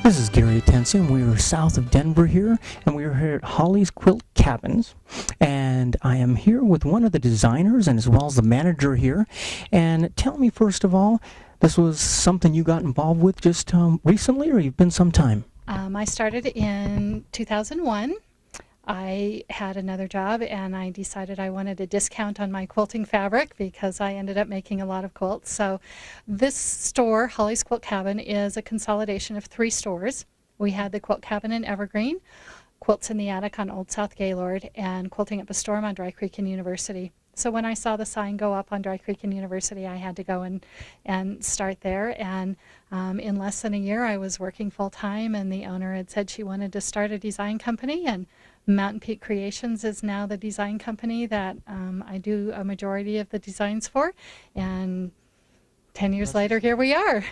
This is Gary Tenson. We are south of Denver here, and we are here at Holly's Quilt Cabins. And I am here with one of the designers and as well as the manager here. And tell me, first of all, this was something you got involved with just recently, or you've been some time? I started in 2001. I had another job and I decided I wanted a discount on my quilting fabric because I ended up making a lot of quilts. So this store, Holly's Quilt Cabin, is a consolidation of 3 stores. We had the Quilt Cabin in Evergreen, Quilts in the Attic on Old South Gaylord, and Quilting at Bestorm on Dry Creek and University. So when I saw the sign go up on Dry Creek and University, I had to go and start there. And in less than a year, I was working full-time, and the owner had said she wanted to start a design company, and Mountain Peak Creations is now the design company that I do a majority of the designs for. And 10 years later, here we are.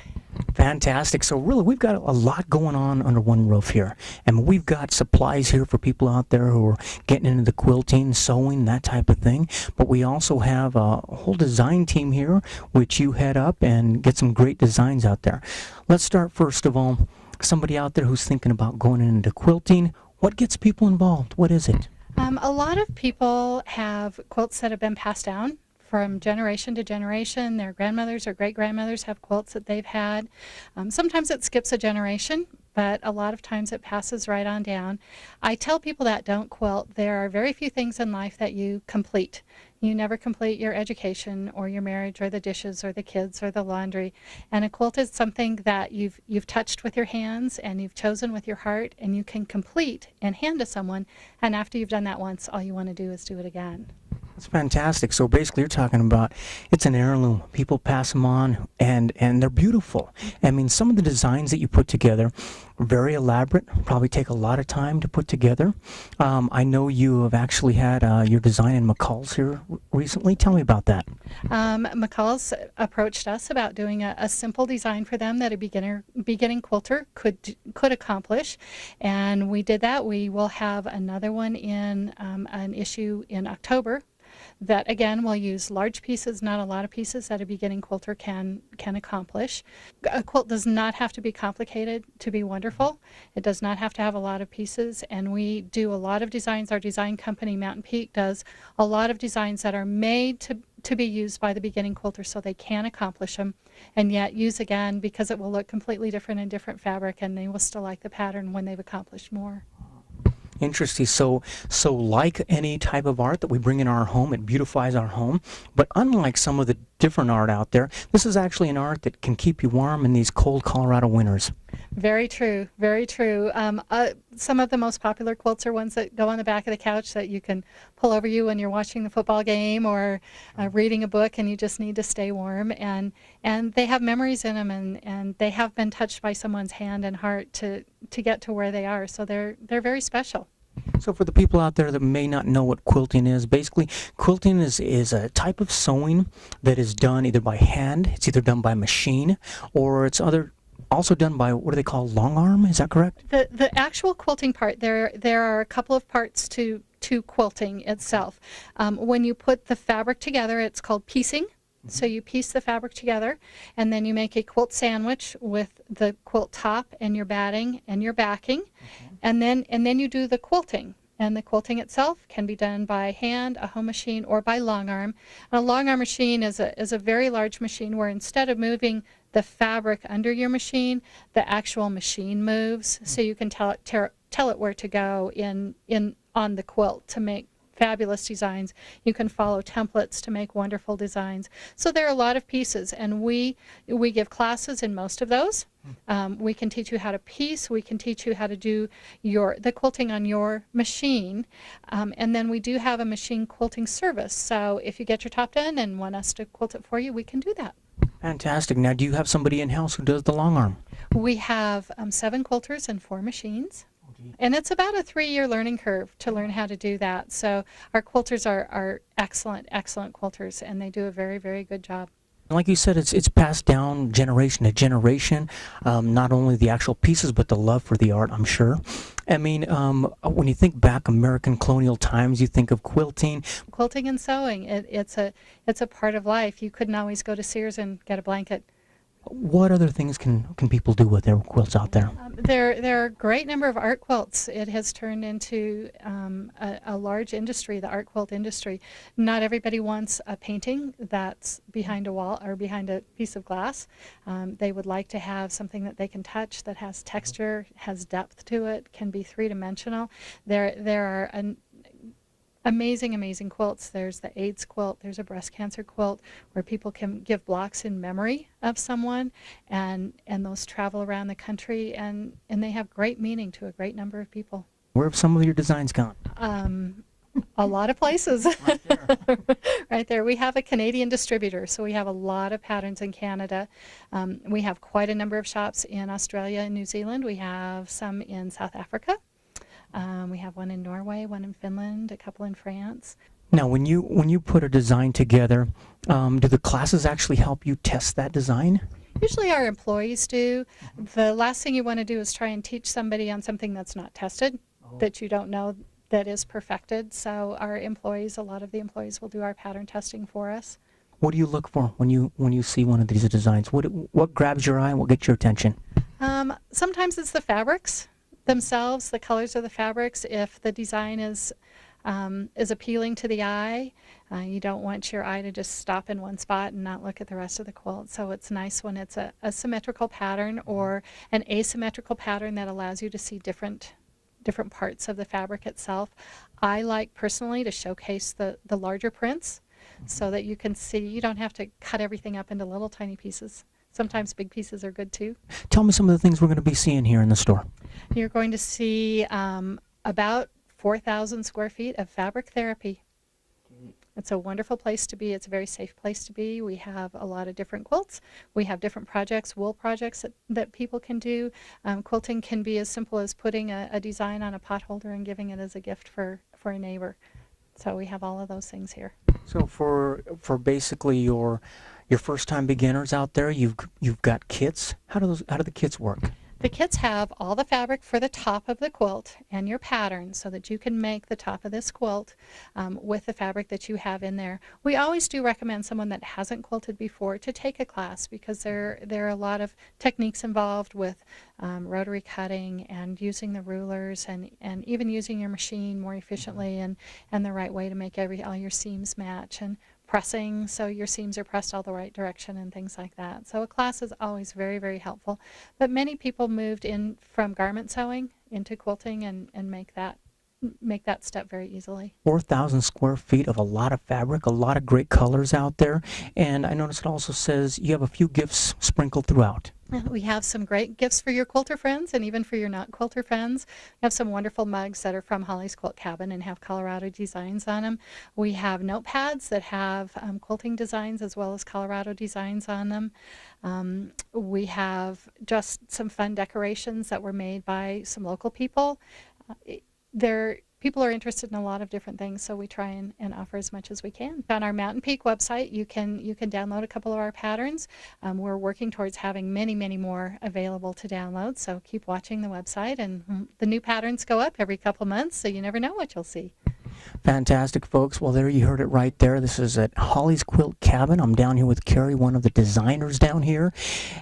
Fantastic. So really, we've got a lot going on under one roof here. And we've got supplies here for people out there who are getting into the quilting, sewing, that type of thing. But we also have a whole design team here, which you head up and get some great designs out there. Let's start, first of all, somebody out there who's thinking about going into quilting. What gets people involved? What is it? A lot of people have quilts that have been passed down from generation to generation. Their grandmothers or great-grandmothers have quilts that they've had. Sometimes it skips a generation, but a lot of times it passes right on down. I tell people that don't quilt. There are very few things in life that you complete. You never complete your education or your marriage or the dishes or the kids or the laundry. And a quilt is something that you've touched with your hands and you've chosen with your heart, and you can complete and hand to someone. And after you've done that once, all you want to do is do it again. That's fantastic. So basically, you're talking about it's an heirloom. People pass them on, and they're beautiful. I mean, some of the designs that you put together are very elaborate, probably take a lot of time to put together. I know you have actually had your design in McCall's here recently. Tell me about that. McCall's approached us about doing a simple design for them that a beginning quilter could accomplish, and we did that. We will have another one in an issue in October that again will use large pieces, not a lot of pieces, that a beginning quilter can accomplish. A quilt does not have to be complicated to be wonderful. It does not have to have a lot of pieces, and we do a lot of designs. Our design company, Mountain Peak, does a lot of designs that are made to be used by the beginning quilter so they can accomplish them, and yet use again because it will look completely different in different fabric, and they will still like the pattern when they've accomplished more. Interesting. So like any type of art that we bring in our home, it beautifies our home. But unlike some of the different art out there, this is actually an art that can keep you warm in these cold Colorado winters. Very true. Very true. Some of the most popular quilts are ones that go on the back of the couch that you can pull over you when you're watching the football game or reading a book and you just need to stay warm. And they have memories in them, and they have been touched by someone's hand and heart to get to where they are. So they're very special. So for the people out there that may not know what quilting is, basically quilting is a type of sewing that is done either by hand, it's either done by machine, or it's also done by, what do they call, long arm? Is that correct? The actual quilting part, there are a couple of parts to quilting itself. When you put the fabric together, it's called piecing. So you piece the fabric together, and then you make a quilt sandwich with the quilt top and your batting and your backing, and then you do the quilting. And the quilting itself can be done by hand, a home machine, or by long arm. And a long arm machine is a very large machine where instead of moving the fabric under your machine, the actual machine moves, so you can tell it where to go on the quilt to make fabulous designs. You can follow templates to make wonderful designs. So there are a lot of pieces, and we give classes in most of those. We can teach you how to piece. We can teach you how to do the quilting on your machine, and then we do have a machine quilting service. So if you get your top done and want us to quilt it for you, we can do that. Fantastic. Now, do you have somebody in-house who does the long arm? We have 7 quilters and 4 machines. And it's about a 3-year learning curve to learn how to do that. So our quilters are excellent quilters, and they do a very, very good job. Like you said, it's passed down generation to generation, not only the actual pieces, but the love for the art, I'm sure. I mean, when you think back American colonial times, you think of quilting. Quilting and sewing, it's a part of life. You couldn't always go to Sears and get a blanket What other things can people do with their quilts out there? There are a great number of art quilts. It has turned into a large industry, the art quilt industry. Not everybody wants a painting that's behind a wall or behind a piece of glass. They would like to have something that they can touch, that has texture, has depth to it, can be three-dimensional. There are amazing quilts. There's the AIDS quilt, there's a breast cancer quilt where people can give blocks in memory of someone, and those travel around the country, and they have great meaning to a great number of people. Where have some of your designs gone? A lot of places. Right there. Right there. We have a Canadian distributor, so we have a lot of patterns in Canada. We have quite a number of shops in Australia and New Zealand. We have some in South Africa. We have one in Norway, one in Finland, a couple in France. Now, when you put a design together, do the classes actually help you test that design? Usually our employees do. The last thing you want to do is try and teach somebody on something that's not tested, that you don't know that is perfected. So our employees, a lot of the employees will do our pattern testing for us. What do you look for when you see one of these designs? What grabs your eye and what gets your attention? Sometimes it's the fabrics themselves, the colors of the fabrics. If the design is appealing to the eye, you don't want your eye to just stop in one spot and not look at the rest of the quilt. So it's nice when it's a symmetrical pattern or an asymmetrical pattern that allows you to see different parts of the fabric itself. I like personally to showcase the larger prints so that you can see. You don't have to cut everything up into little tiny pieces. Sometimes big pieces are good too. Tell me some of the things we're going to be seeing here in the store. You're going to see about 4,000 square feet of fabric therapy. It's a wonderful place to be. It's a very safe place to be. We have a lot of different quilts. We have different projects, wool projects that people can do. Quilting can be as simple as putting a design on a pot holder and giving it as a gift for a neighbor. So we have all of those things here. So for basically your first-time beginners out there, you've got kits. How do the kits work? The kits have all the fabric for the top of the quilt and your pattern so that you can make the top of this quilt with the fabric that you have in there. We always do recommend someone that hasn't quilted before to take a class because there are a lot of techniques involved with rotary cutting and using the rulers and even using your machine more efficiently and the right way to make all your seams match, and pressing so your seams are pressed all the right direction and things like that. So a class is always very helpful. But many people moved in from garment sewing into quilting and make that step very easily. 4,000 square feet of a lot of fabric, a lot of great colors out there. And I noticed it also says you have a few gifts sprinkled throughout. We have some great gifts for your quilter friends and even for your not quilter friends. We have some wonderful mugs that are from Holly's Quilt Cabin and have Colorado designs on them. We have notepads that have quilting designs as well as Colorado designs on them. We have just some fun decorations that were made by some local people. People are interested in a lot of different things, so we try and offer as much as we can. On our Mountain Peak website, you can download a couple of our patterns. We're working towards having many more available to download, so keep watching the website, and the new patterns go up every couple months, so you never know what you'll see. Fantastic, folks. Well, there you heard it right there. This is at Holly's Quilt Cabin. I'm down here with Carrie, one of the designers down here.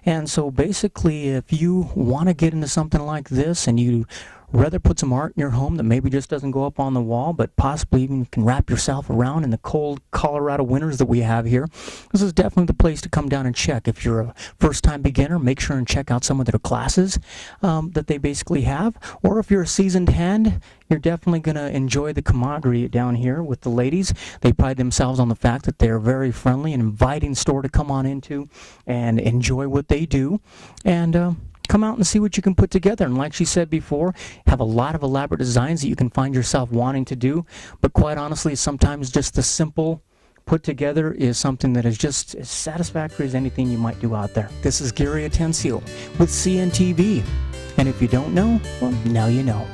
And so basically, if you want to get into something like this and you rather put some art in your home that maybe just doesn't go up on the wall, but possibly even can wrap yourself around in the cold Colorado winters that we have here, this is definitely the place to come down and check. If you're a first-time beginner, make sure and check out some of their classes that they basically have. Or if you're a seasoned hand, you're definitely going to enjoy the camaraderie down here with the ladies. They pride themselves on the fact that they're very friendly and inviting store to come on into and enjoy what they do. And come out and see what you can put together. And like she said before, have a lot of elaborate designs that you can find yourself wanting to do. But quite honestly, sometimes just the simple put together is something that is just as satisfactory as anything you might do out there. This is Gary Atencio with CNTV. And if you don't know, well, now you know.